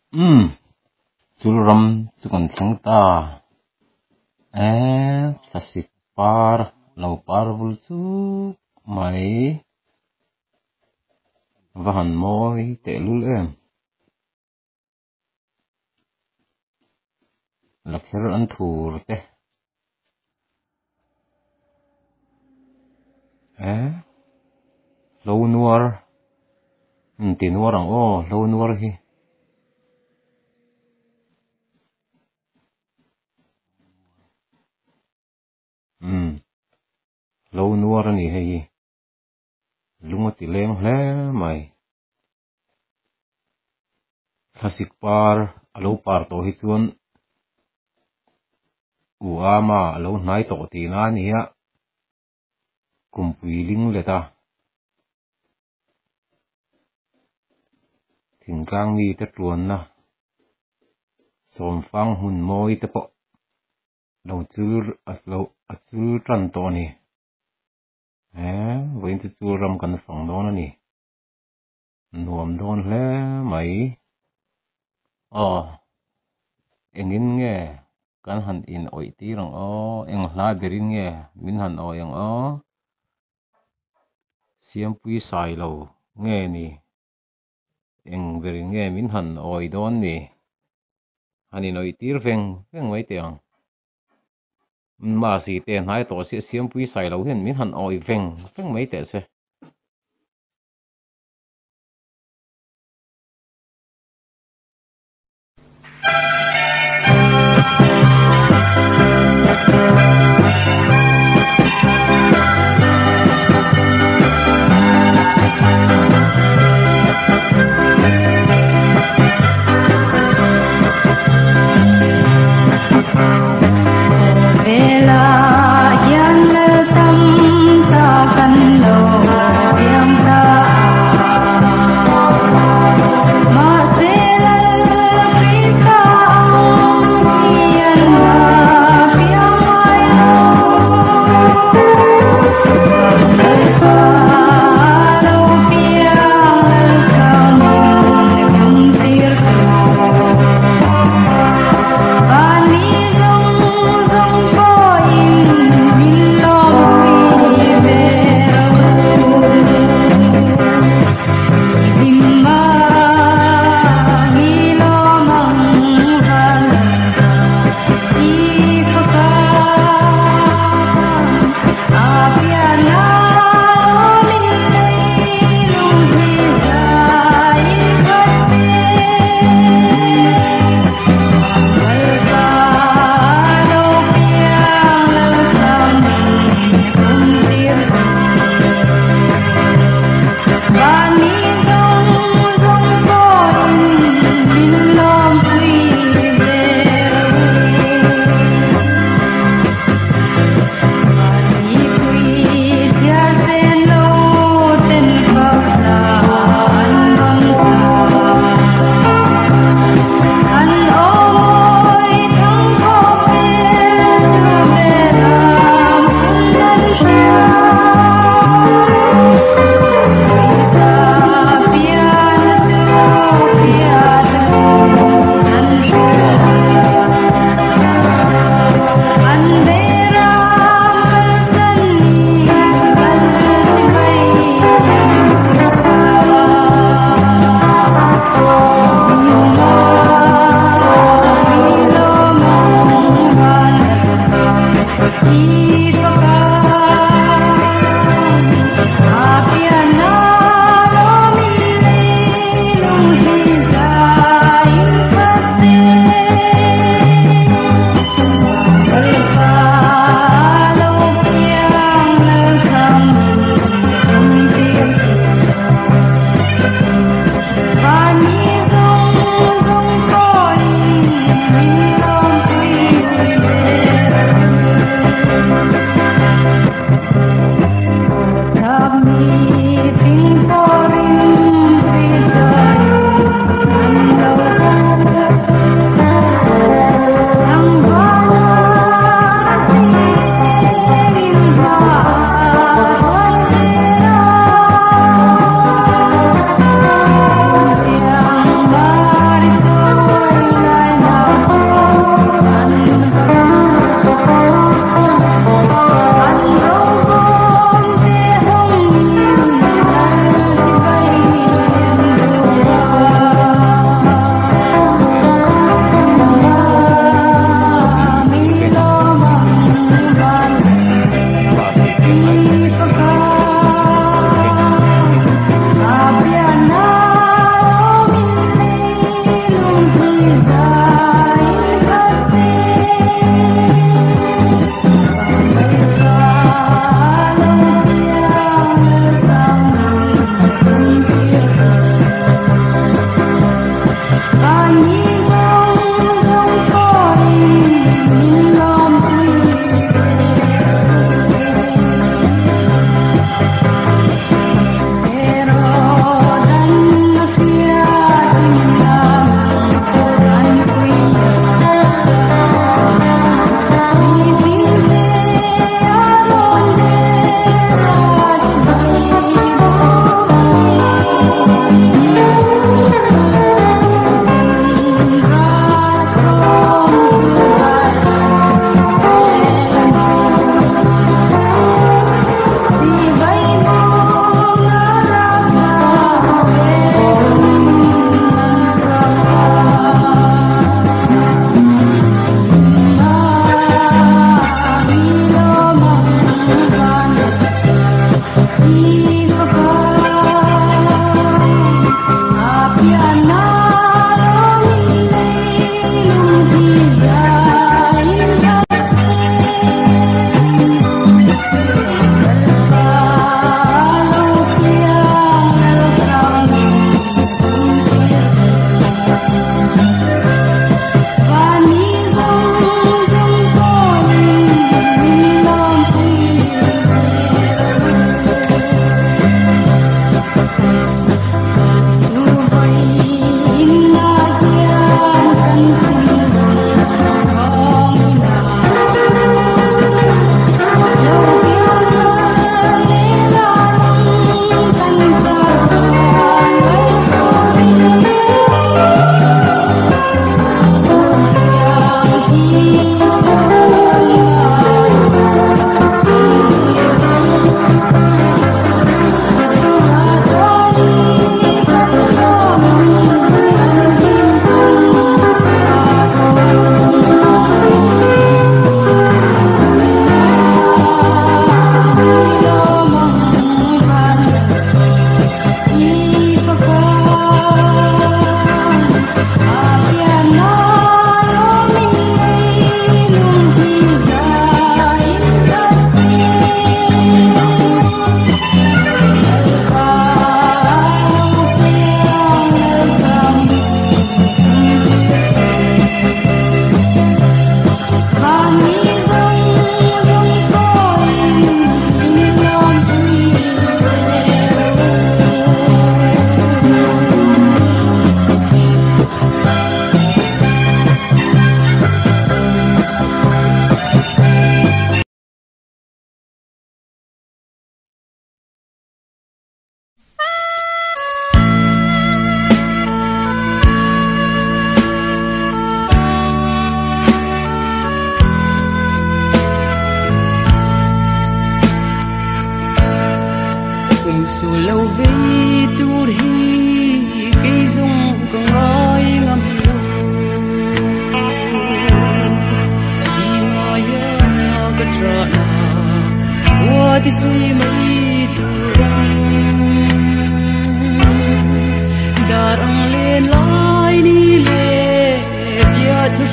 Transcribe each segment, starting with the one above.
Chulram chukan thing ta thasik par lo parvul chu mai vahan moi te lul em lakher an thur te lo nuar ti nuarang lo nuar hi lo nuar ani hei lunga ti leng hle mai thasik par alo par to hi chuan u ama alo hnai to ti na nia kumpui ling leta thingkang mi te tluan na som fang hun moi te po lo chul tran to ni voin chu ram kan fang don ani nuam don hle mai engin nge kan han in oi ti rang eng hla berin nge min han yang siam pui sai lo nge ni eng berin nge min han oi don ni hanin oi tir veng mai tiang ma si te nai to siam pui sai lo hen min han oi veng mai te se Vela yang tâm ta kan lo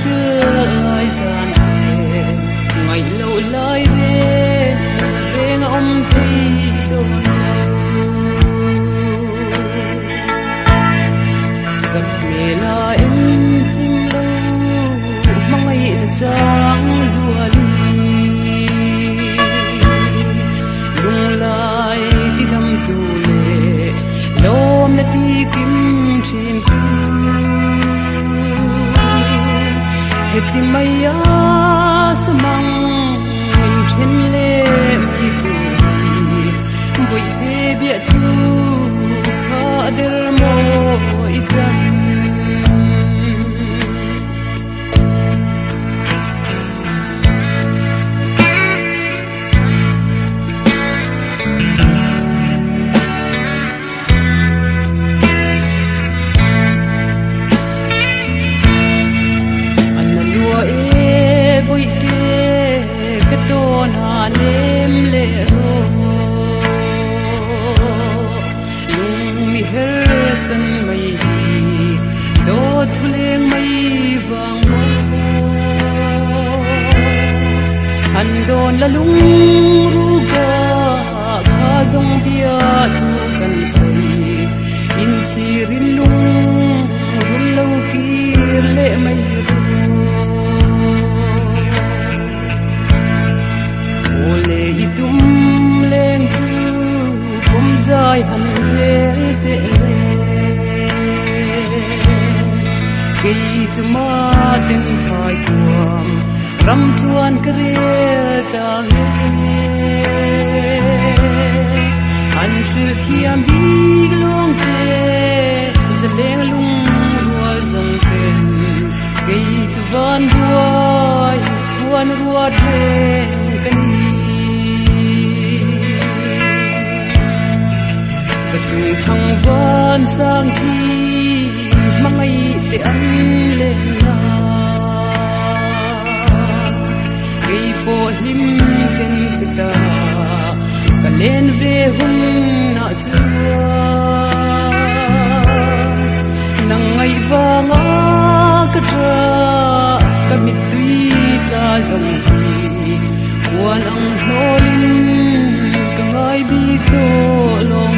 sương ai gian ngày lâu lai bên ông thấy đôi sắc mê là em tim lâu mong ngày sáng rùa ly lung lai tí đâm tu lệ lom là tí kim chim Heti maya samang min chen le mi tu boi te bia tu kha der mo itan Andon la lung ruga kha jong bia thu kan sei in chirin lung rul lo kir le mai ro ole itum leng chu kum zai han rel te le ki chma tem thai kuam ram thuan kre ta an shil thiam bi glong te zaleng lung rual dong ken kei tu van buai huan ruat ren kan chung thang van sang thi mangai te an le na kei po him ken chita kalen ve hun na chua nangai wanga katra kamitui ta jong hi wan ang holin kangai bi to long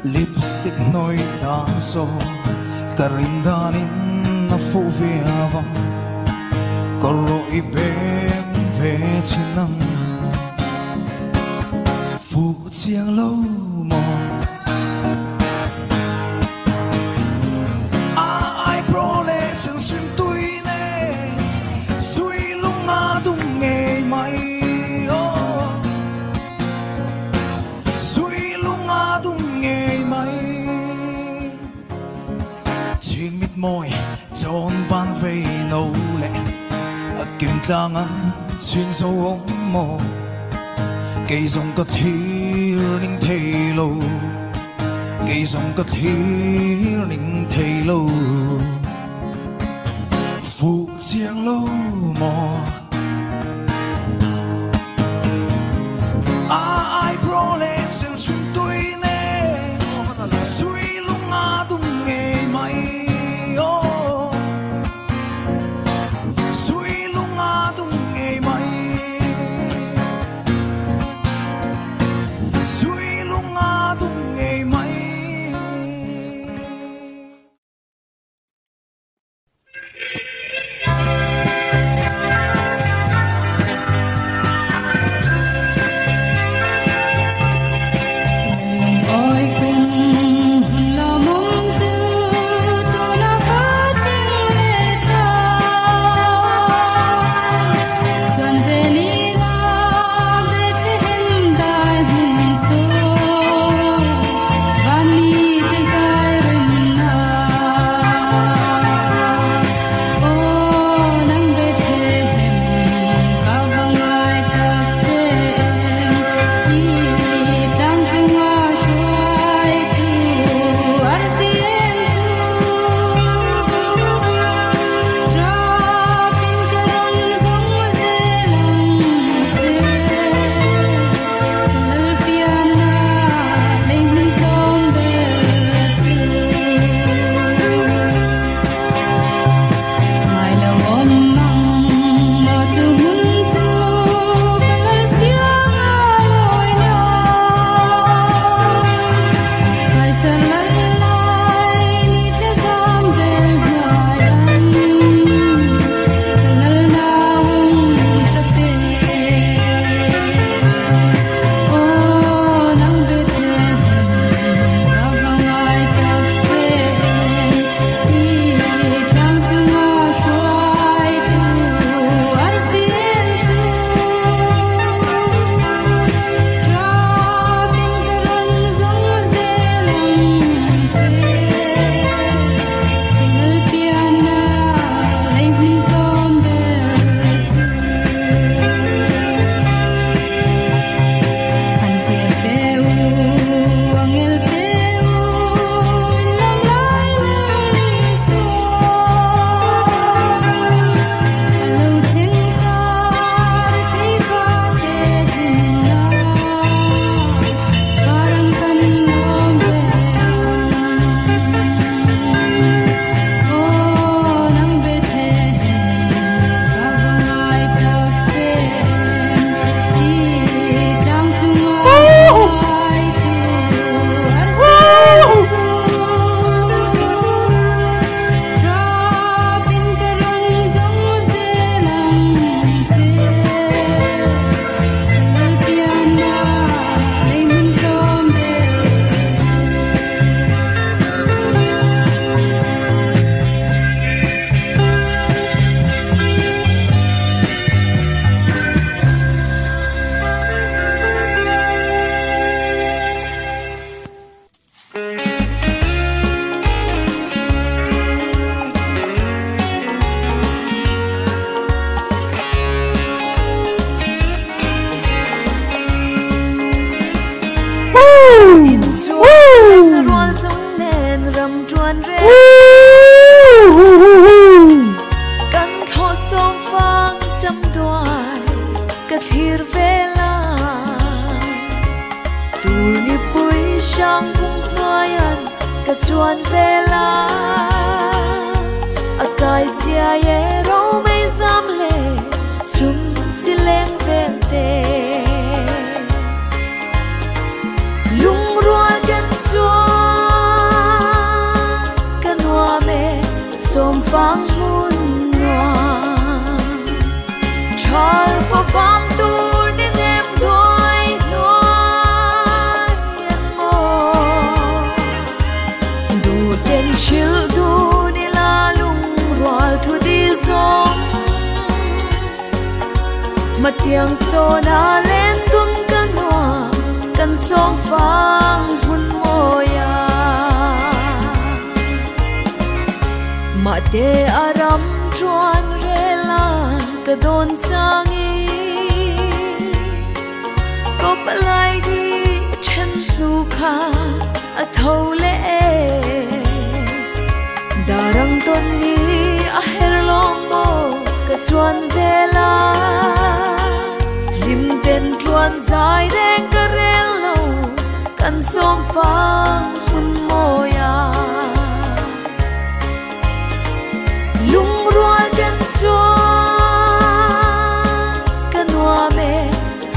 lipstick noi danso karindanin na fuviava korro ibem ve chinam fu chiang lo mo ai prole sen sim tuine sui lunga dung nge mai môi trốn ban về nấu lệ kim trang ăn xuyên sâu ống mồ cây rong có thir ninh thề lâu cây rong có thir ninh thề lâu phụ chiang lâu mò ai pro lệ sen xuyên tôi nè suy lung ngã tung nghề mày đầm truan rê căn thọ song phang chăm đoài cả thir về la tu ni bui sang bung noai an cả chuan về la a kai chia ye ro mei zam le chum chi leng vel te lung rua kan chuan kan wa me som phang mun noa chal fo pam tur ni nem thoi noa yen mo du ten chil du ni la lung rual thu di zong matiang so na len tung kan noa kan song phang hun moya ma te aram chuan rela ka don sangi ko palai di chen lu kha a thole darang ton ni a her long mo ka chuan vela lim ten chuan zai reng ka rel lo kan som phang mun moya lung rual kan chuan kan wa me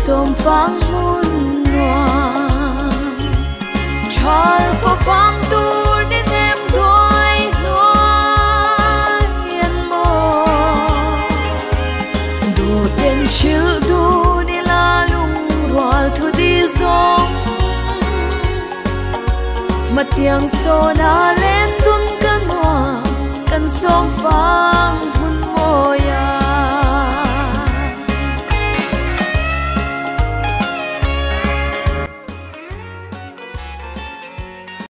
som phang mun noa chal fo phang tur ni nem thoi noa yen mo du ten chil du ni la lung rual thu di zong matiang so na len tung kan noa kan song phang